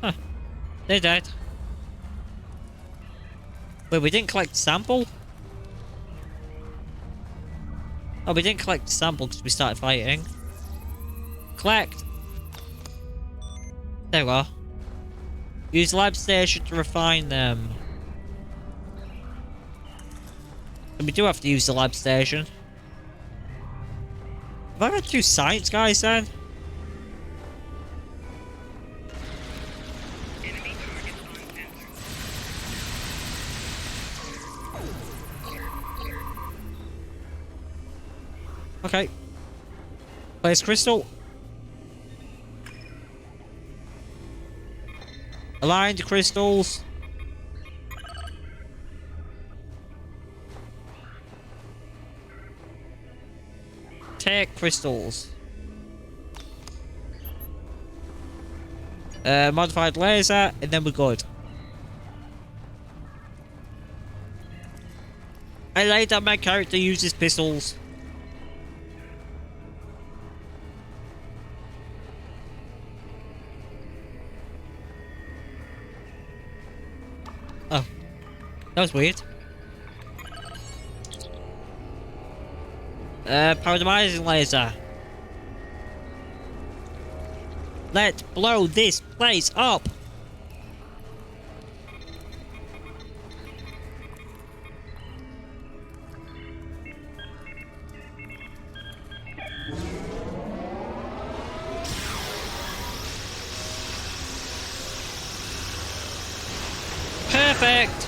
Huh. They're dead. Wait, we didn't collect the sample? Oh, we didn't collect the sample because we started fighting. Collect! There we are. Use lab station to refine them. And we do have to use the lab station. Have I read through science, guys, then? Okay. Place crystal. Aligned crystals. Take crystals. Modified laser, and then we're good. I like that my character uses pistols. Oh. That was weird. Paralyzing laser. Let's blow this place up. Perfect.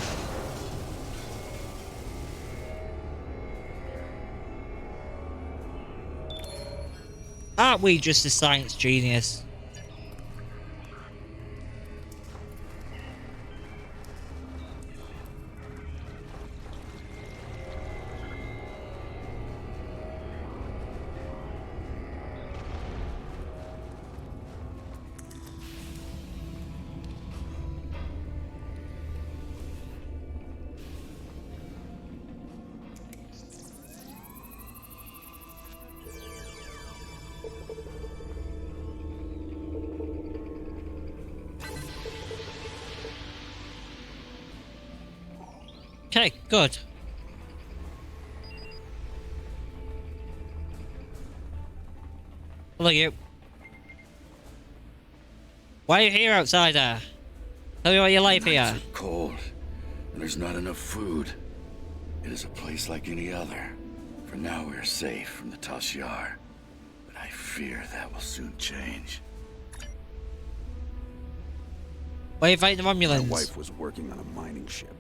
Aren't we just a science genius? Okay, good. Look at you. Why are you here, outsider? Tell me what you like here. The nights are cold, and there's not enough food. It is a place like any other. For now, we are safe from the Tal Shiar, but I fear that will soon change. Why are you fighting the My Romulans? wife was working on a mining ship.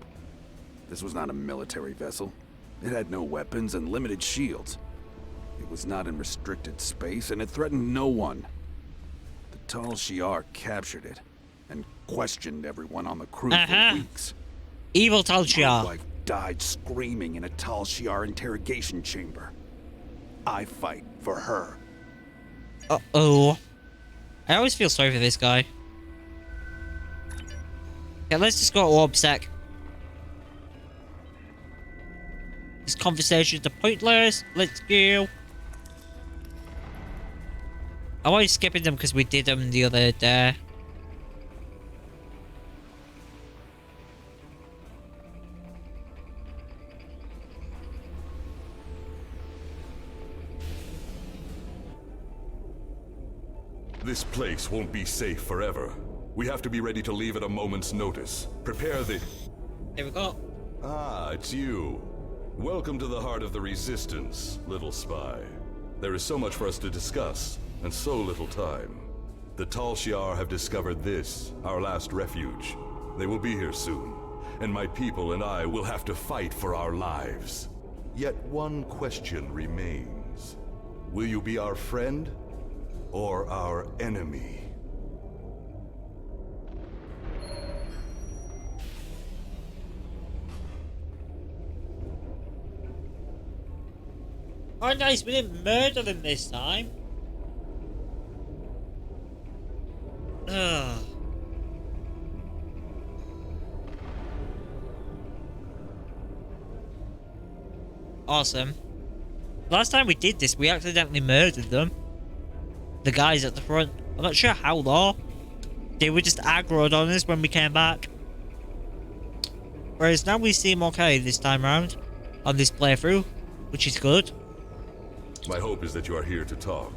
This was not a military vessel. It had no weapons and limited shields. It was not in restricted space, and it threatened no one. The Tal Shiar captured it and questioned everyone on the crew for weeks. Evil Tal My Shiar. wife died screaming in a Tal Shiar interrogation chamber. I fight for her. Uh-oh. I always feel sorry for this guy. Okay, let's just go to OrbSec. These conversations are pointless. Let's go. I'm always skipping them because we did them the other day. This place won't be safe forever. We have to be ready to leave at a moment's notice. Prepare the... Here we go. Ah, it's you. Welcome to the heart of the Resistance, little spy. There is so much for us to discuss, and so little time. The Tal Shiar have discovered this, our last refuge. They will be here soon, and my people and I will have to fight for our lives. Yet one question remains. Will you be our friend, or our enemy? Oh nice, we didn't murder them this time. Ugh. Awesome. Last time we did this, we accidentally murdered them. The guys at the front. I'm not sure how though. They were just aggroed on us when we came back. Whereas now we seem okay this time around on this playthrough, which is good. My hope is that you are here to talk,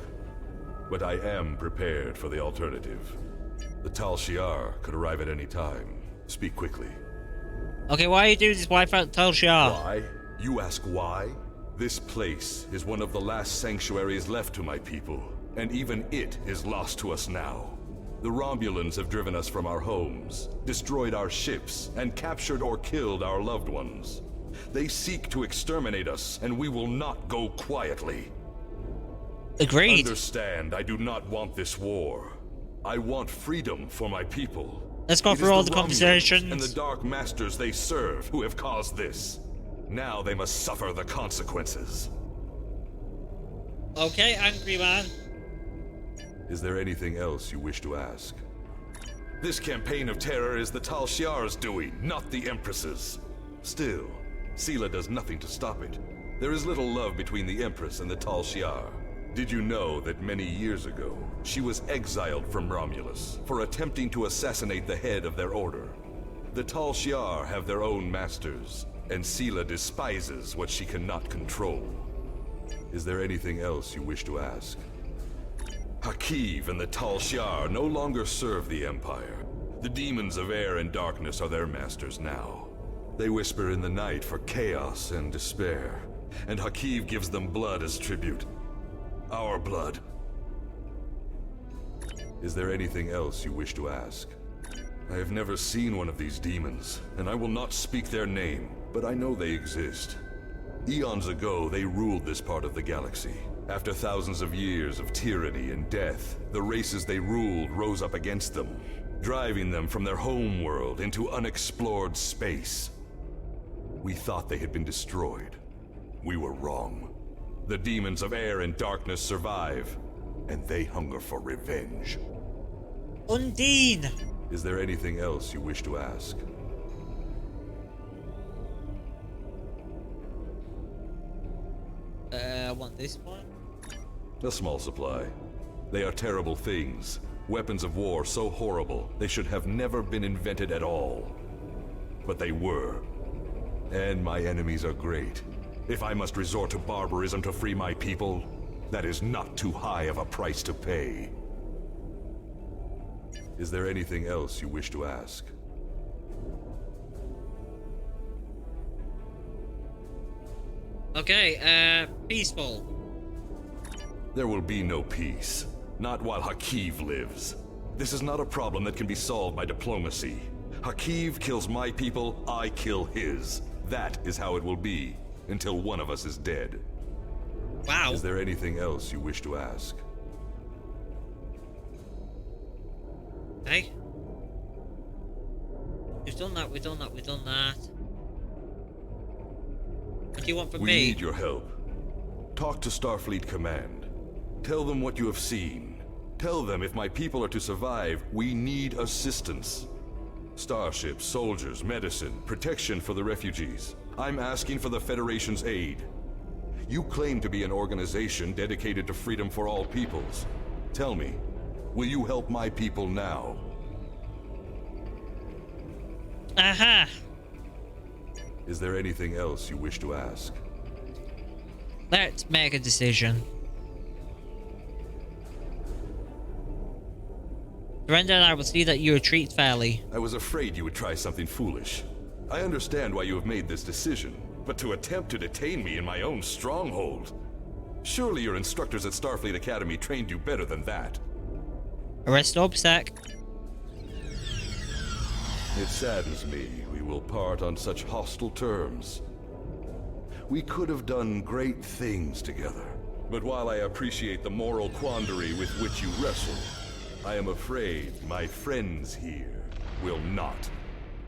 but I am prepared for the alternative. The Tal Shiar could arrive at any time. Speak quickly. Okay, why are you doing this? Why Tal Shiar? Why? You ask why? This place is one of the last sanctuaries left to my people, and even it is lost to us now. The Romulans have driven us from our homes, destroyed our ships, and captured or killed our loved ones. They seek to exterminate us, and we will not go quietly. Agreed. Understand, I do not want this war. I want freedom for my people. Let's go through all the conversations. And the Dark Masters they serve who have caused this. Now they must suffer the consequences. Okay, angry man. Is there anything else you wish to ask? This campaign of terror is the Tal Shiar's doing, not the Empress's. Still, Sela does nothing to stop it. There is little love between the Empress and the Tal Shiar. Did you know that many years ago, she was exiled from Romulus for attempting to assassinate the head of their order? The Tal Shiar have their own masters, and Sela despises what she cannot control. Is there anything else you wish to ask? Hakiv and the Tal Shiar no longer serve the Empire. The demons of air and darkness are their masters now. They whisper in the night for chaos and despair, and Hakiv gives them blood as tribute. Our blood. Is there anything else you wish to ask? I have never seen one of these demons, and I will not speak their name, but I know they exist. Eons ago, they ruled this part of the galaxy. After thousands of years of tyranny and death, the races they ruled rose up against them, driving them from their home world into unexplored space. We thought they had been destroyed. We were wrong. The demons of air and darkness survive, and they hunger for revenge. Undine! Is there anything else you wish to ask? I want this one. A small supply. They are terrible things. Weapons of war so horrible, they should have never been invented at all. But they were. And my enemies are great. If I must resort to barbarism to free my people, that is not too high of a price to pay. Is there anything else you wish to ask? Okay, peaceful. There will be no peace. Not while Hakiv lives. This is not a problem that can be solved by diplomacy. Hakiv kills my people, I kill his. That is how it will be, until one of us is dead. Wow. Is there anything else you wish to ask? Hey. We've done that, we've done that, we've done that. What do you want from We me? need your help. Talk to Starfleet Command. Tell them what you have seen. Tell them if my people are to survive, we need assistance. Starships, soldiers, medicine, protection for the refugees. I'm asking for the Federation's aid. You claim to be an organization dedicated to freedom for all peoples. Tell me, will you help my people now? Aha! Is there anything else you wish to ask? Let's make a decision. Brenda and I will see that you are treated fairly. I was afraid you would try something foolish. I understand why you have made this decision, but to attempt to detain me in my own stronghold... Surely your instructors at Starfleet Academy trained you better than that. Arrest OBSEC. It saddens me we will part on such hostile terms. We could have done great things together. But while I appreciate the moral quandary with which you wrestle, I am afraid my friends here will not.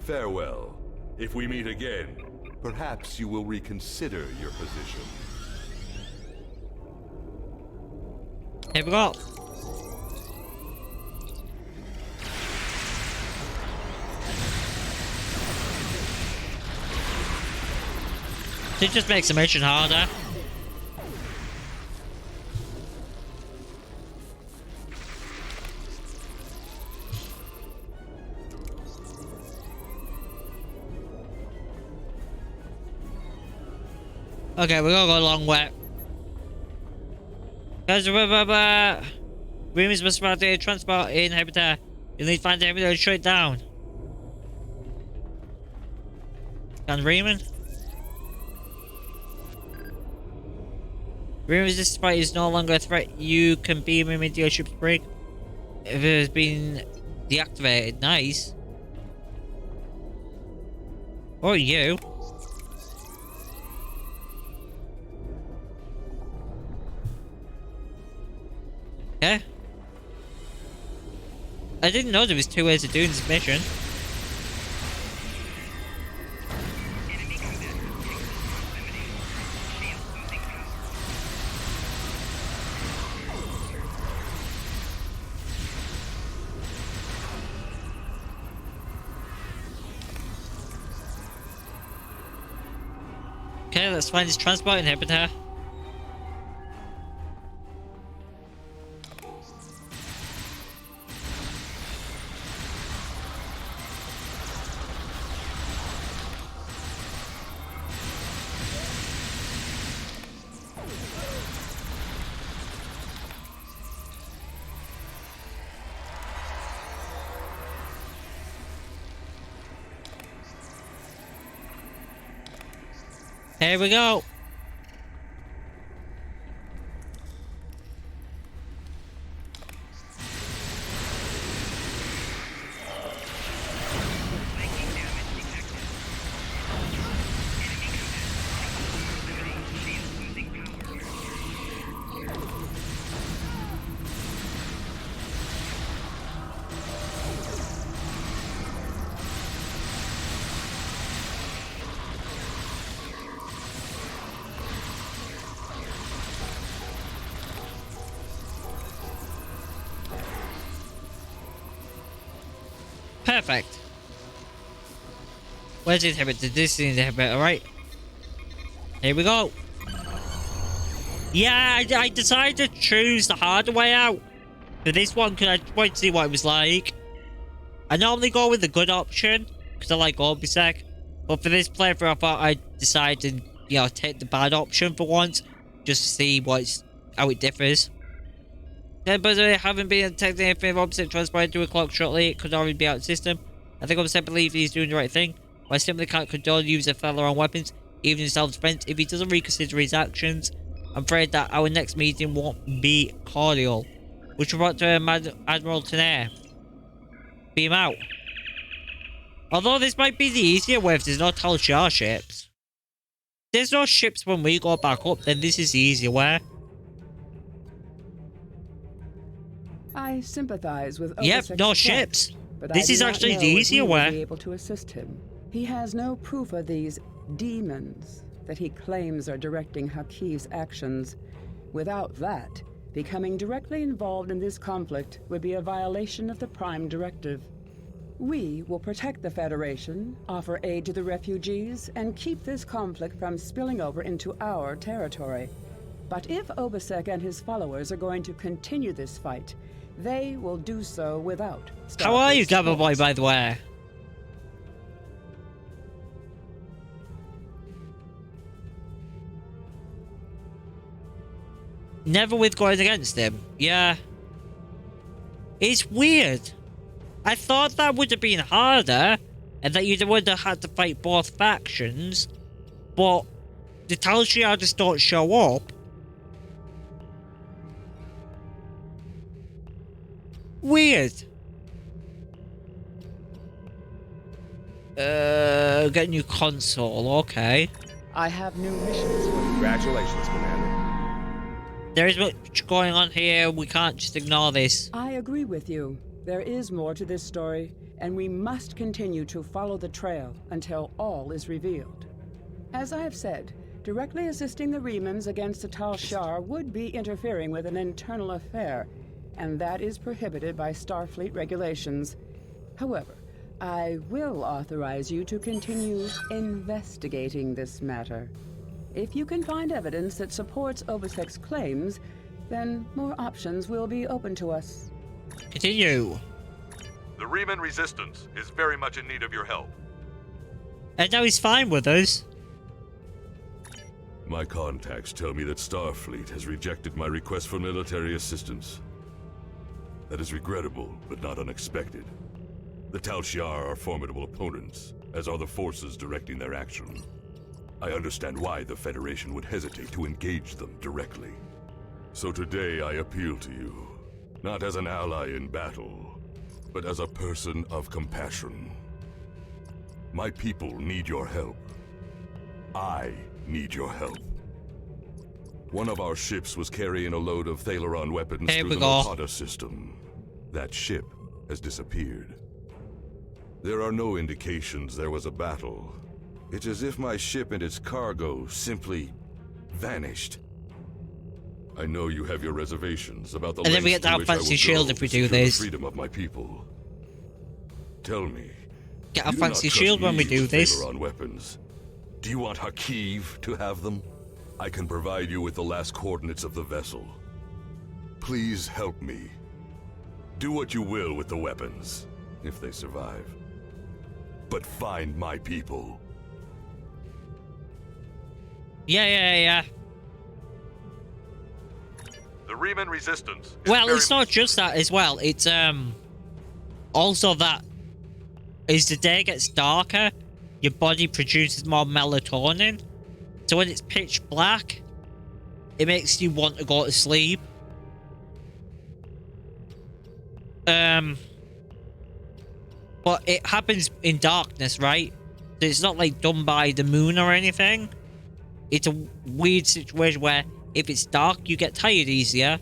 Farewell. If we meet again, perhaps you will reconsider your position. Here we go. It just makes the mission harder. Okay, we're gonna go a long way. Guys, Rumors must about the transport inhibitor. You'll need to find the inhibitor and shut it down. Can Raymond? Rumors this fight is no longer a threat. You can beam him into your ship's brig. If it has been deactivated, nice. Or you. Okay. I didn't know there was 2 ways of doing this mission. Okay, let's find this transport inhibitor. Here we go. Perfect. Where's the inhibitor? This is the inhibitor, right? Here we go. Yeah, I decided to choose the harder way out. For this one, because I wanted to see what it was like. I normally go with the good option, because I like Obisek. But for this playthrough, I thought I'd decide to, you know, take the bad option for once. Just to see how it differs. Then, but I haven't been detecting anything of Obisek transpired 2 o'clock shortly. It could already be out of the system. I think Obisek believes he's doing the right thing. But I simply can't condone use of fellow on weapons, even in self-defense, if he doesn't reconsider his actions. I'm afraid that our next meeting won't be cordial. We should report to Admiral Tenair. Beam out. Although this might be the easier way if there's no Tal Shiar ships. If there's no ships when we go back up, then this is the easier way. I sympathize with Yep, Obisek's no plight, ships. but This I is do not actually know the if easier we will way. be able to assist him. He has no proof of these demons that he claims are directing Hakiv's actions. Without that, becoming directly involved in this conflict would be a violation of the Prime Directive. We will protect the Federation, offer aid to the refugees, and keep this conflict from spilling over into our territory. But if Obisek and his followers are going to continue this fight, they will do so without Starfleet's How are you, Gabba support. Boy, by the way? Never with going against him. Yeah. It's weird. I thought that would have been harder, and that you would have had to fight both factions, but the Tal Shiar just don't show up. Weird. Get a new console, okay. I have new missions for you. Congratulations, Commander. There is much going on here, we can't just ignore this. I agree with you. There is more to this story, and we must continue to follow the trail until all is revealed. As I have said, directly assisting the Remans against the Tal Shiar would be interfering with an internal affair, and that is prohibited by Starfleet regulations. However, I will authorize you to continue investigating this matter. If you can find evidence that supports Obisek's claims, then more options will be open to us. Continue. The Reman Resistance is very much in need of your help. And now he's fine with us. My contacts tell me that Starfleet has rejected my request for military assistance. That is regrettable, but not unexpected. The Tal Shiar are formidable opponents, as are the forces directing their action. I understand why the Federation would hesitate to engage them directly. So today I appeal to you, not as an ally in battle, but as a person of compassion. My people need your help. I need your help. One of our ships was carrying a load of Thalaron weapons through the Mokata system. That ship has disappeared. There are no indications there was a battle. It's as if my ship and its cargo simply vanished. I know you have your reservations about the and then we get to have fancy shield if we do this. The freedom of my people. Tell me. Get a fancy shield when we do this. Thalaron weapons. Do you want Hakiv to have them? I can provide you with the last coordinates of the vessel. Please help me. Do what you will with the weapons, if they survive. But find my people. Yeah. The Riemann resistance. Well, it's not just that as well. It's also that as the day gets darker, your body produces more melatonin. So when it's pitch black, it makes you want to go to sleep. But it happens in darkness, right? So it's not like done by the moon or anything. It's a weird situation where if it's dark, you get tired easier.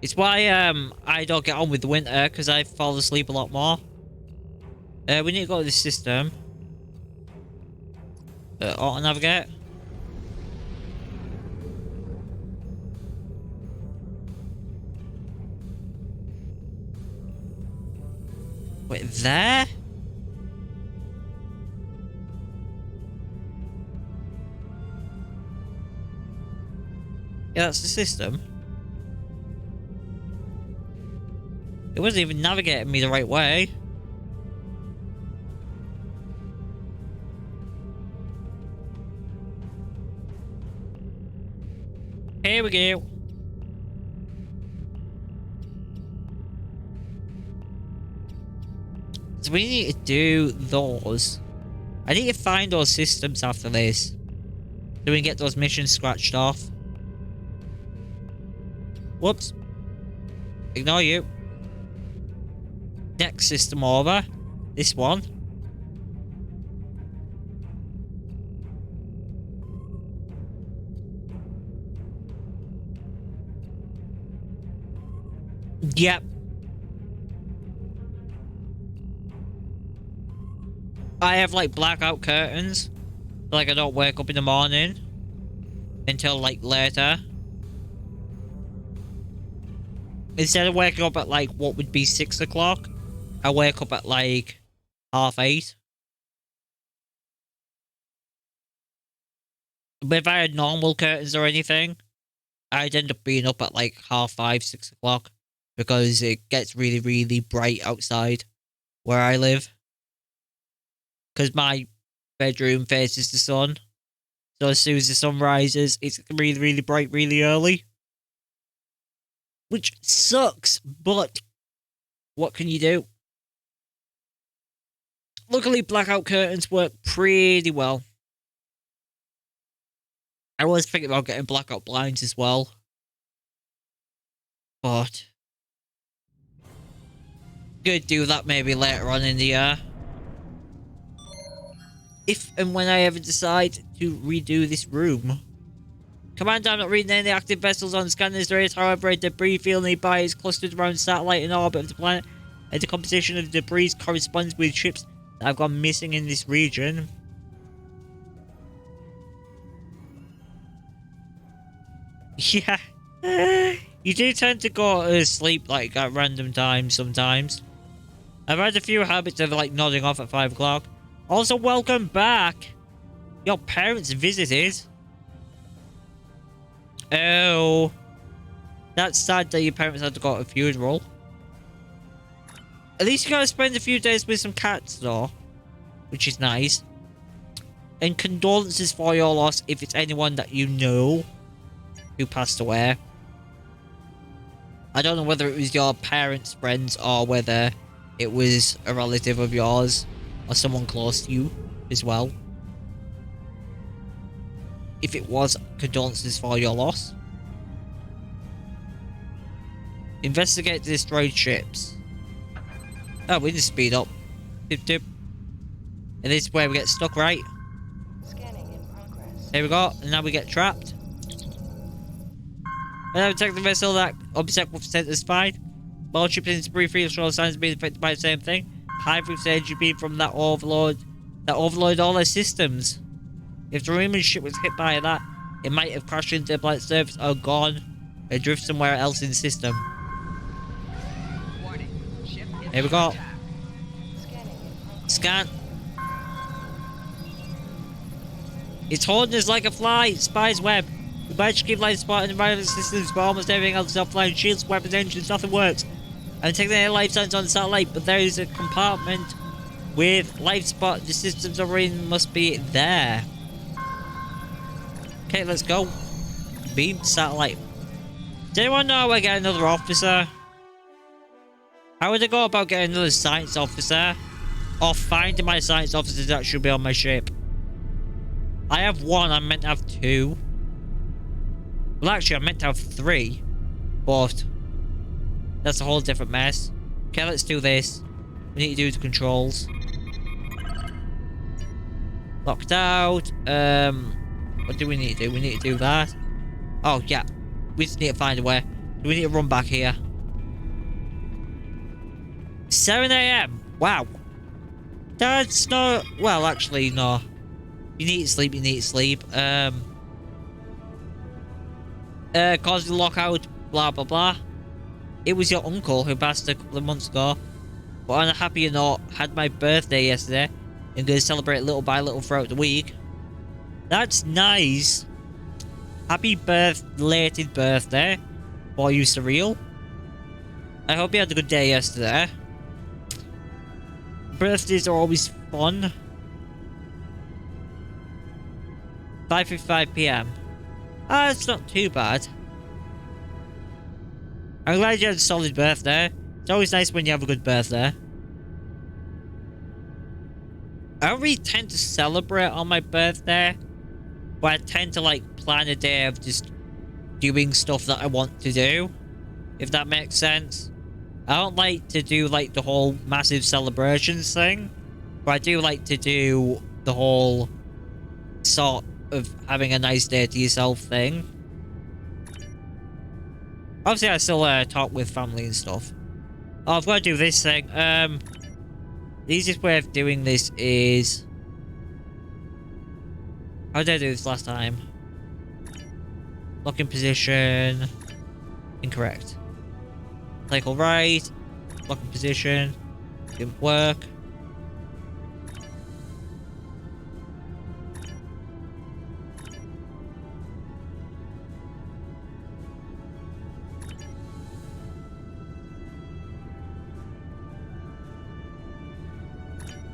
It's why I don't get on with the winter, because I fall asleep a lot more. We need to go to the system. Auto navigate. Wait, there? Yeah, that's the system. It wasn't even navigating me the right way. Here we go. So we need to do those. I need to find those systems after this, so we can get those missions scratched off. Whoops. Ignore you. Next system over. This one. Yep. I have like blackout curtains. Like I don't wake up in the morning until like later. Instead of waking up at like what would be 6 o'clock, I wake up at like 8:30. But if I had normal curtains or anything, I'd end up being up at like 5:30, 6 o'clock. Because it gets really, really bright outside where I live. Because my bedroom faces the sun. So as soon as the sun rises, it's really, really bright really early. Which sucks, but what can you do? Luckily, blackout curtains work pretty well. I was thinking about getting blackout blinds as well. But could do that maybe later on in the year. If and when I ever decide to redo this room. Commander, I'm not reading any active vessels on scanners. There is, however, a debris field nearby is clustered around satellite in orbit of the planet. And the composition of the debris corresponds with ships that have gone missing in this region. Yeah. You do tend to go to sleep like at random times sometimes. I've had a few habits of like nodding off at 5 o'clock. Also, welcome back. Your parents visited. Oh. That's sad that your parents had to go to a funeral. At least you gotta spend a few days with some cats, though. Which is nice. And condolences for your loss if it's anyone that you know who passed away. I don't know whether it was your parents' friends or whether it was a relative of yours or someone close to you as well. If it was, condolences for your loss. Investigate the destroyed ships. Oh, we need to speed up. Dip dip. And this is where we get stuck, right? Scanning in progress. Here we go. And now we get trapped. And now attack the vessel that obsect with centers fine. All ships in debris field show signs of being affected by the same thing. High frequency energy beam from that overload all their systems. If the Roman ship was hit by that, it might have crashed into the planet's surface or gone and drift somewhere else in the system. Warning. Ship is Here we go. Scanning in progress. Scan. It's holding us like a fly. Spy's web. We managed to keep light spot and environmental systems, but almost everything else is offline. Shields, weapons, engines, nothing works. I'm taking any life signs on the satellite, but there is a compartment with life spot. The systems operating must be there. Okay, let's go. Beam satellite. Does anyone know how I get another officer? How would I go about getting another science officer? Or finding my science officer that should be on my ship? I have one, I'm meant to have two. Well, actually, I'm meant to have three. But that's a whole different mess. Okay, let's do this. We need to do the controls. Locked out. What do we need to do? We need to do that. Oh, yeah. We just need to find a way. We need to run back here. 7 AM. Wow. That's not... Well, actually, no. You need to sleep, you need to sleep. Caused the lockout, blah, blah, blah. It was your uncle who passed a couple of months ago. But on a happier note, had my birthday yesterday. And going to celebrate little by little throughout the week. That's nice. Happy belated birthday for you, Surreal. I hope you had a good day yesterday. Birthdays are always fun. 5:55 PM. Ah, it's not too bad. I'm glad you had a solid birthday. It's always nice when you have a good birthday. I don't really tend to celebrate on my birthday, but I tend to like plan a day of just doing stuff that I want to do, if that makes sense. I don't like to do like the whole massive celebrations thing, but I do like to do the whole sort of having a nice day to yourself thing. Obviously I still talk with family and stuff. Oh, I've got to do this thing. The easiest way of doing this is... How did I do this last time? Lock in position. Incorrect. Cycle right. Lock in position. Didn't work.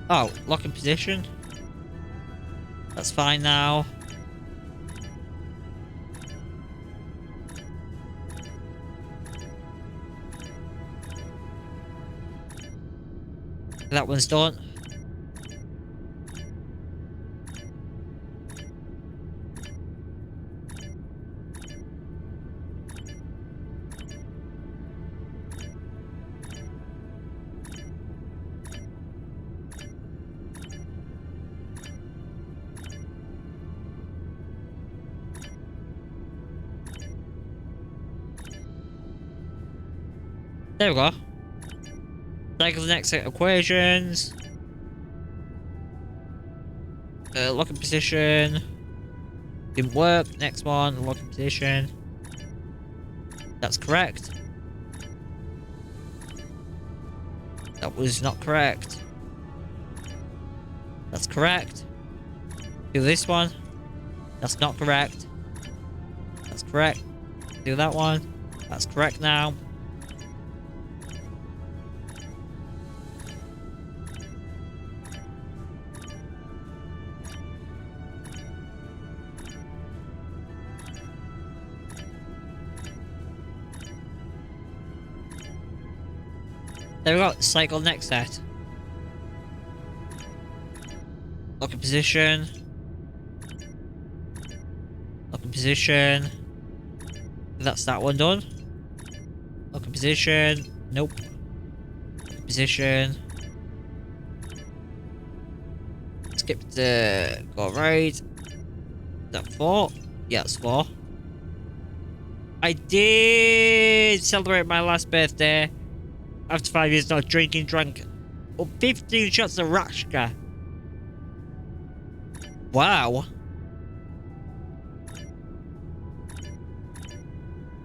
Oh, lock in position. That's fine now. That one's done. There we go. Cycle the next set of equations. Lock in position. Didn't work. Next one, lock in position. That's correct. That was not correct. That's correct. Do this one. That's not correct. That's correct. Do that one. That's correct now. There we go. Cycle next set. Lock in position. Lock in position. That's that one done. Lock in position. Nope. Position. Skip the go right. Is that 4? Yeah, it's 4. I did celebrate my last birthday after 5 years not drinking. Drank 15 shots of Rashka. Wow.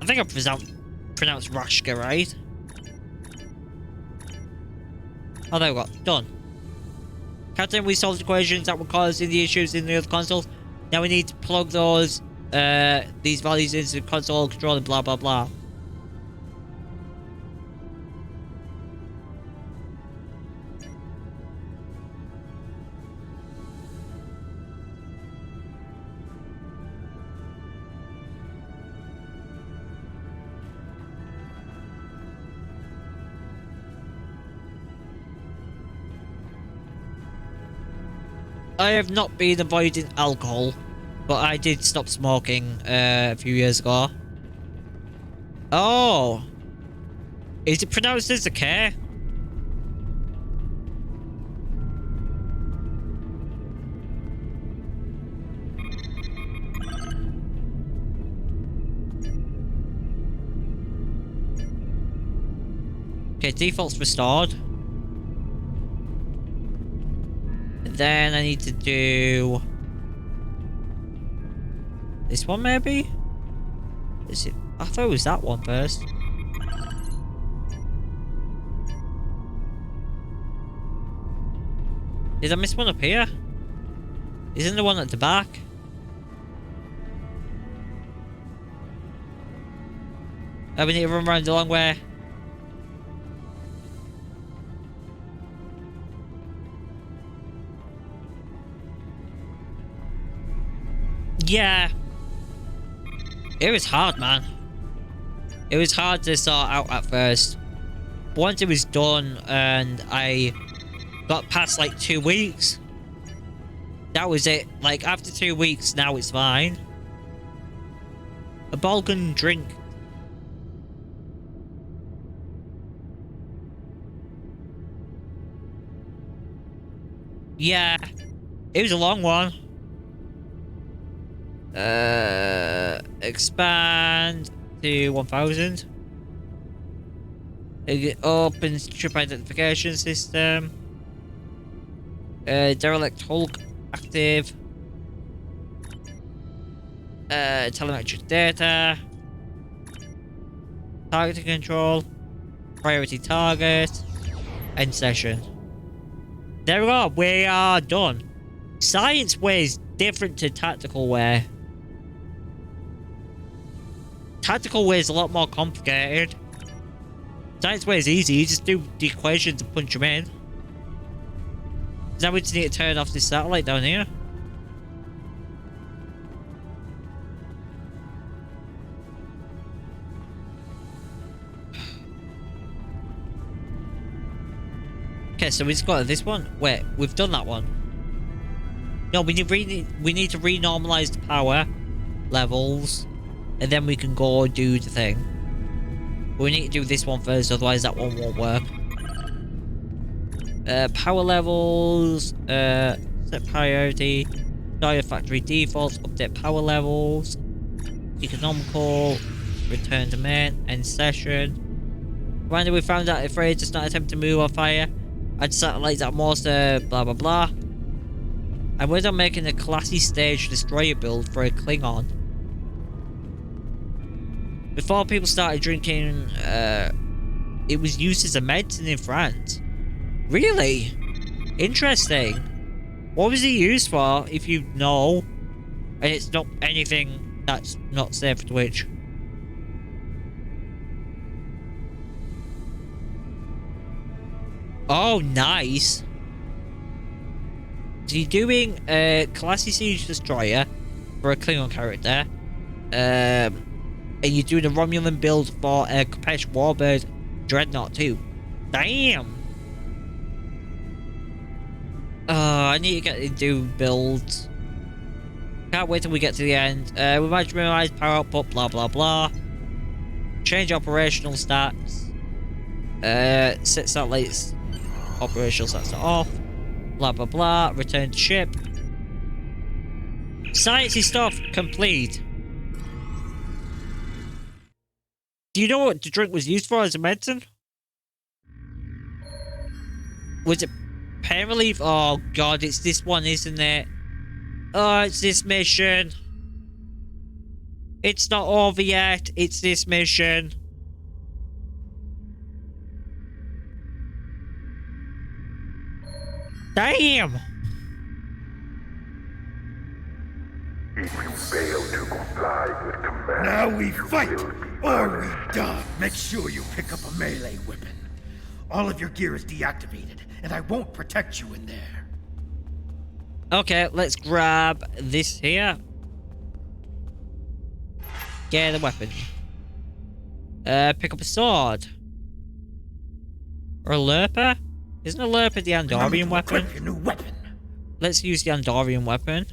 I think I pronounced Rashka right. Oh, there we go. Done. Captain, we solved equations that were causing the issues in the other consoles. Now we need to plug those, these values into the console control and blah, blah, blah. I have not been avoiding alcohol, but I did stop smoking a few years ago. Oh, is it pronounced as a K? Okay, default's restored. Then I need to do this one, maybe? Is it? I thought it was that one first. Did I miss one up here? Isn't the one at the back? Oh, we need to run around the long way. Yeah. It was hard, man. It was hard to sort out at first. But once it was done and I got past like 2 weeks, that was it. Like after 2 weeks, now it's fine. A Balkan drink. Yeah. It was a long one. Expand to 1000. It opens trip identification system. Derelict Hulk active. Telemetric data. Targeting control. Priority target. End session. There we go. We are done. Science way is different to tactical way. Tactical way is a lot more complicated. Science way is easy. You just do the equations and punch them in. Now we just need to turn off this satellite down here. Okay, so we just got this one. Wait, we've done that one. No, we need to renormalize the power levels, and then we can go do the thing. But we need to do this one first, otherwise that one won't work. Power levels, set priority, start factory defaults, update power levels, economical, return to main, end session. Finally, we found out if Ray does not attempt to move or fire, add satellites at most, blah blah blah. And we're done making a classy stage destroyer build for a Klingon. Before people started drinking, it was used as a medicine in France. Really? Interesting. What was it used for, if you know? And it's not anything that's not safe for Twitch. Oh, nice. So you're doing a classy siege destroyer for a Klingon character. And you're doing a Romulan build for a Kapesh Warbird Dreadnought too. Damn. I need to get into builds. Can't wait till we get to the end. We might minimize power output, blah blah blah. Change operational stats. Set satellites. Operational stats are off. Blah blah blah. Return to ship. Sciencey stuff complete. Do you know what the drink was used for as a medicine? Was it pain relief? Oh god, it's this one, isn't it? Oh, it's this mission. It's not over yet. It's this mission. Damn! If you fail to comply with command, Now we fight, will be or punished. we die. Make sure you pick up a melee weapon. All of your gear is deactivated, and I won't protect you in there. Okay, let's grab this here. Get a weapon. Pick up a sword. Or a lurper? Isn't a lurper the Remember Andorian to weapon? equip your new weapon. Let's use the Andorian weapon.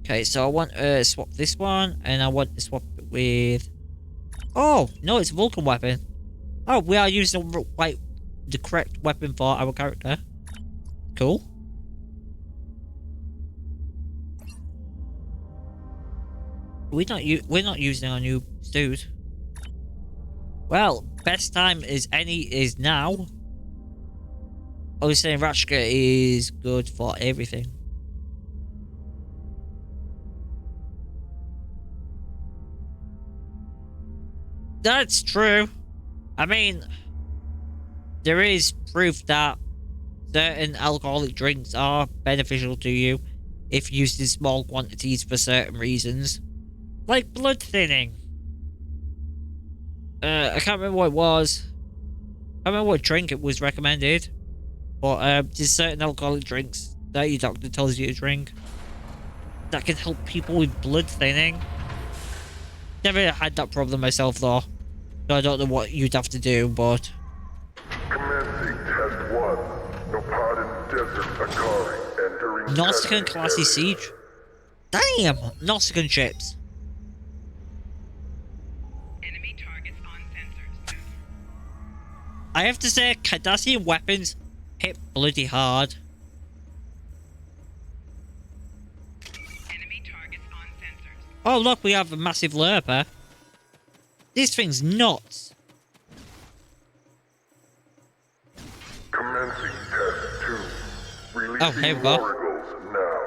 Okay, so I want to swap this one, and I want to swap it with... Oh, no, it's a Vulcan weapon. Oh, we are using the correct weapon for our character. Cool. We're not using our new suit. Well, best time is now. I was saying Ratchka is good for everything. That's true. I mean, there is proof that certain alcoholic drinks are beneficial to you if used in small quantities for certain reasons. Like blood thinning. I can't remember what it was. I can't remember what drink it was recommended. But there's certain alcoholic drinks that your doctor tells you to drink that can help people with blood thinning. Never had that problem myself though. So I don't know what you'd have to do, but... Commencing test 1. Nopadin Desert Akari entering Nausicaan testing classy area. siege? Damn! Nausicaan ships. Enemy targets on sensors. I have to say, Cardassian weapons hit bloody hard. Enemy targets on sensors. Oh look, we have a massive lurper. This thing's nuts. Commencing test 2. Releasing Oh, here we go. oracles now.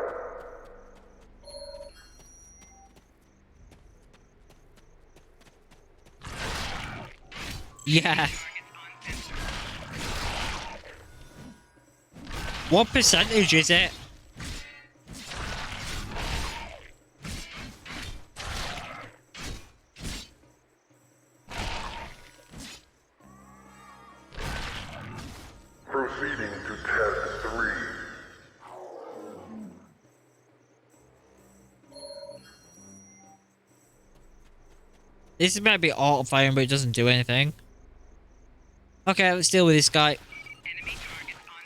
Yeah. What percentage is it? Proceeding to test 3. This might be auto firing, but it doesn't do anything. Okay, let's deal with this guy. Enemy targets on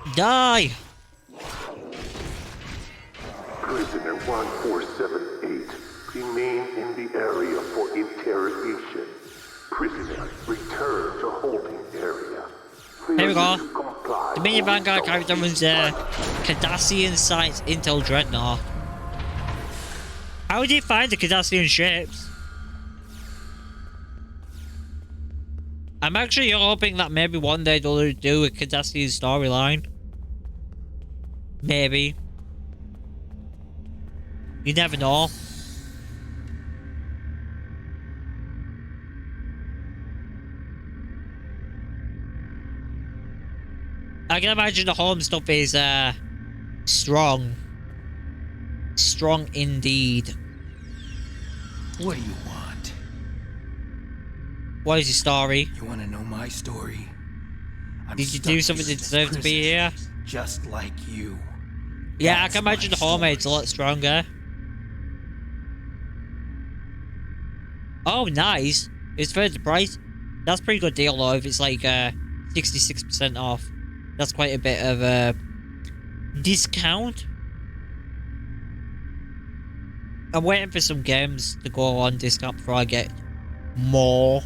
sensors. Die! Prisoner 1478, remain in the area for interrogation. Prisoner, return to holding area. Here we go. Failure to comply Dominion will Vanguard result character in runs Cardassian Science Intel Dreadnought. How did he find the Cardassian ships? I'm actually hoping that maybe one day they'll do a Cardassian storyline. Maybe. You never know. I can imagine the home stuff is strong. Strong indeed. What do you want? What is your story? You want to know my story? Did you do something that deserved to be here? Just like you. Yeah, I can imagine the homemade's a lot stronger. Oh, nice. It's for the price. That's a pretty good deal though, if it's like 66% off. That's quite a bit of a discount. I'm waiting for some games to go on discount before I get more.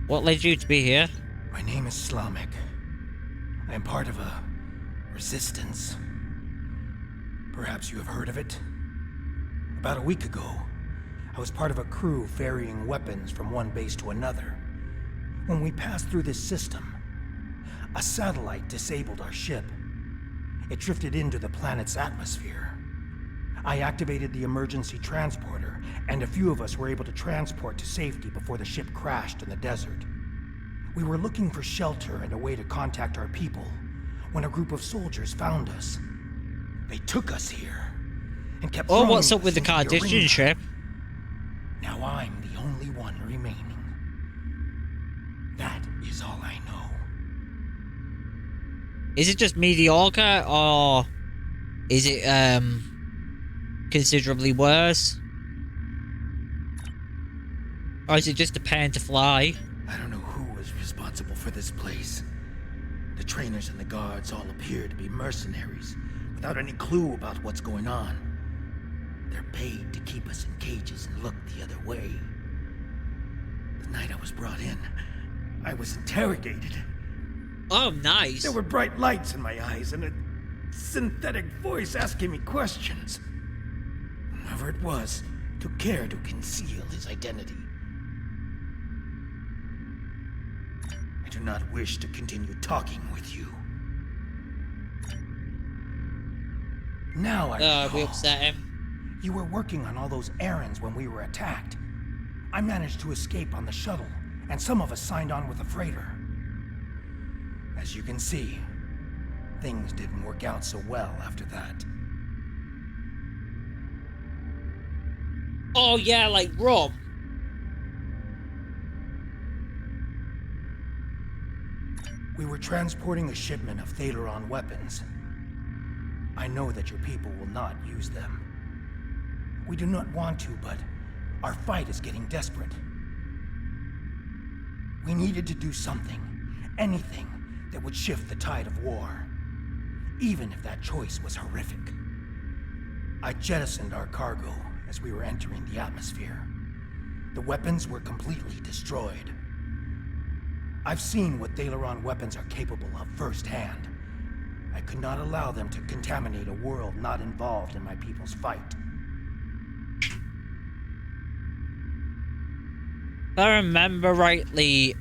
What led you to be here? My name is Slamek. I am part of a resistance. Perhaps you have heard of it. About a week ago, I was part of a crew ferrying weapons from one base to another. When we passed through this system, a satellite disabled our ship. It drifted into the planet's atmosphere. I activated the emergency transporter, and a few of us were able to transport to safety before the ship crashed in the desert. We were looking for shelter and a way to contact our people when a group of soldiers found us. They took us here and kept Oh, throwing what's up us with the into Cardassian arena. ship? Now I'm the only one remaining. That is all I know. Is it just mediocre, or is it considerably worse? Or is it just a pain to fly? I don't know who was responsible for this place. The trainers and the guards all appear to be mercenaries, without any clue about what's going on. They're paid to keep us in cages and look the other way. The night I was brought in, I was interrogated. Oh, nice. There were bright lights in my eyes and a synthetic voice asking me questions. Whoever it was took care to conceal his identity. I do not wish to continue talking with you. Now I recall, we upset him. you were working on all those errands when we were attacked. I managed to escape on the shuttle, and some of us signed on with the freighter. As you can see, things didn't work out so well after that. Oh, yeah, like Rob. We were transporting a shipment of Thaleron weapons. I know that your people will not use them. We do not want to, but our fight is getting desperate. We needed to do something, anything, that would shift the tide of war, even if that choice was horrific. I jettisoned our cargo as we were entering the atmosphere. The weapons were completely destroyed. I've seen what Thaleron weapons are capable of firsthand. I could not allow them to contaminate a world not involved in my people's fight. If I remember rightly,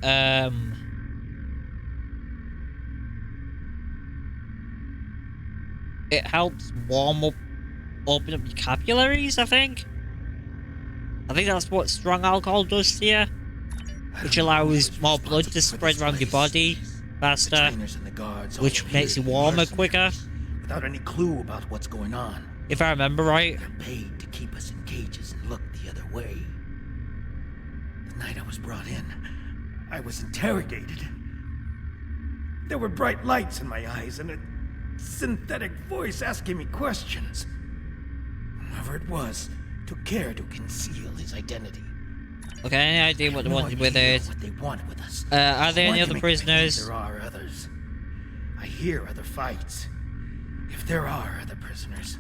it helps open up your capillaries, I think. I think that's what strong alcohol does to you, which allows more blood to spread around your body faster, which makes you warmer quicker. Without any clue about what's going on. If I remember right. They're paid to keep us in cages and look the other way. The night I was brought in, I was interrogated. There were bright lights in my eyes and a synthetic voice asking me questions. Whoever it was took care to conceal his identity. Okay, any idea what they wanted with it? What they want with us. Are there any other prisoners? There are others. I hear other fights. If there are other prisoners,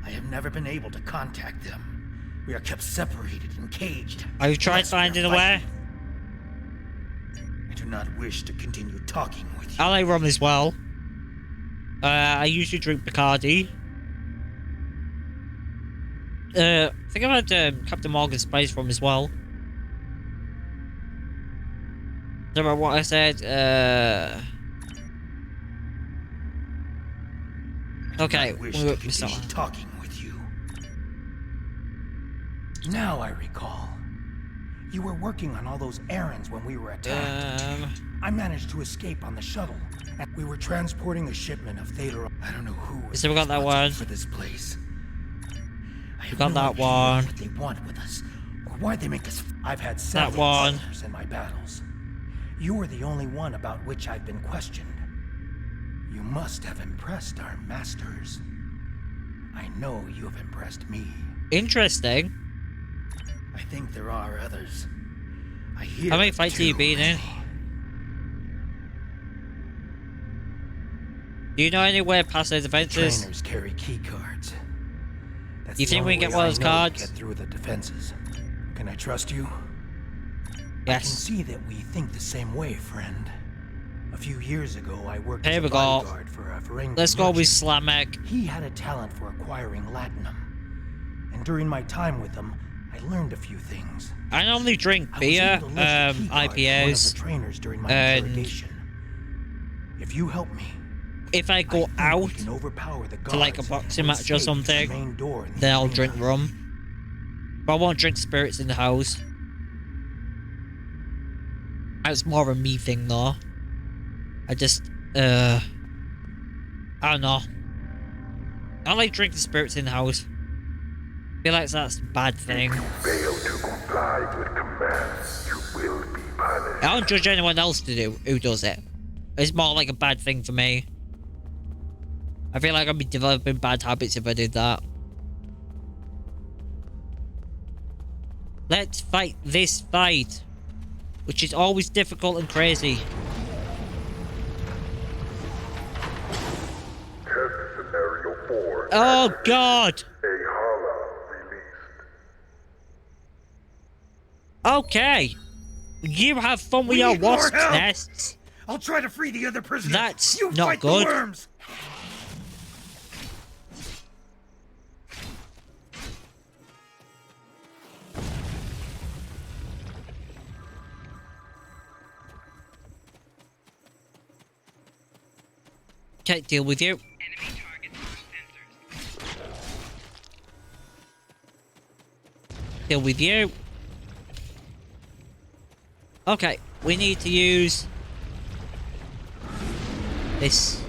I have never been able to contact them. We are kept separated and caged. Have you tried finding a way? I do not wish to continue talking with you. I like rum as well. I usually drink Bacardi. I think I've had Captain Morgan Spice rum as well. Don't remember what I said. Okay, wish to continue talking with you. Now I recall. You were working on all those errands when we were attacked. I managed to escape on the shuttle, and we were transporting a shipment of Thaleron. I don't know who was we got that one. For this place. I have We got no that idea one. What they want with us, or why they make us. I've had several partners in my battles. You are the only one about which I've been questioned. You must have impressed our masters. I know you have impressed me. Interesting. I think there are others. I hear How many fights have you too been in? many. Do you know anywhere past those defenses? Trainers carry key cards. That's You the think we only can get way one I of those know to cards? Get through the defenses. Can I trust you? Yes. I can see that we think the same way, friend. A few years ago, I worked Here as we a go. bodyguard for a Ferengi Let's go with merchant. Slamek. He had a talent for acquiring latinum. And during my time with him, I learned a few things. I normally drink I was beer, able to lift the key card from one of the IPAs. trainers during my and- interrogation. If you help me, If I I go think out we can overpower the to like a guards boxing and match or escape the something, main door in the then I'll arena. drink rum. But I won't drink spirits in the house. That's more of a me thing though. I just, I don't know. I like drinking spirits in the house. I feel like that's a bad thing. Fail to comply with commands, you will be punished. I don't judge anyone else to do who does it. It's more like a bad thing for me. I feel like I'd be developing bad habits if I did that. Let's fight this fight, which is always difficult and crazy. Test scenario 4. Oh God! A Hala released. Okay. You have fun with We your need more wasp help. nests. I'll try to free the other prisoners. That's you not fight good. The worms. Can't deal with you. Enemy targets on sensors. Deal with you. Okay, we need to use this.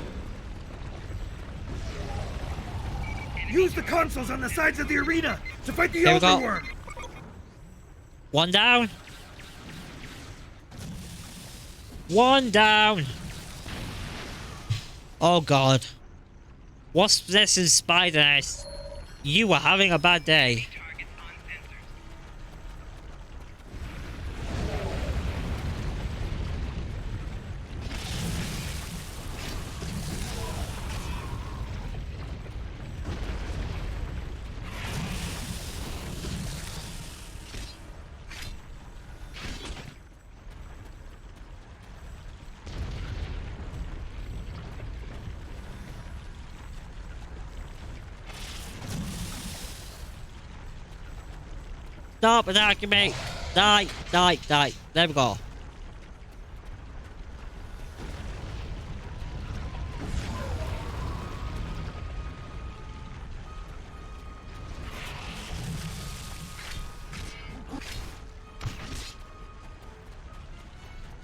Use the consoles on the sides of the arena to fight the There we go. elder worm. One down. One down. Oh God. Wasp nest and spider nest. You are having a bad day. Targets on sensors. Stop attacking me. Die, die, die. There we go.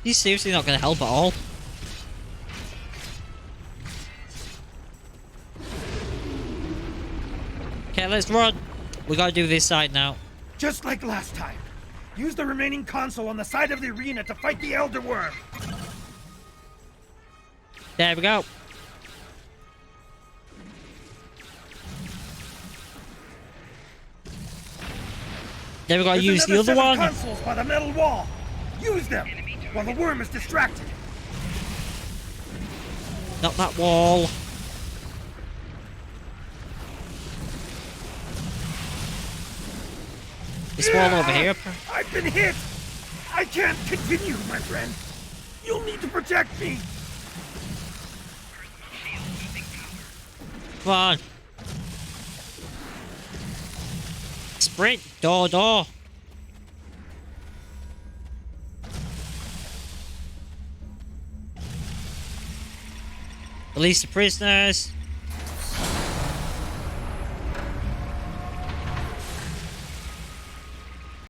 He's seriously not going to help at all. Okay, let's run. We got to do this side now. Just like last time. Use the remaining console on the side of the arena to fight the elder worm. There we go. Then we got to use the other one. Consoles by the metal wall. Use them while the worm is distracted. Not that wall. This wall over here. I've been hit. I can't continue, my friend. You'll need to protect me. Come on. Sprint. Door, door. Release the prisoners.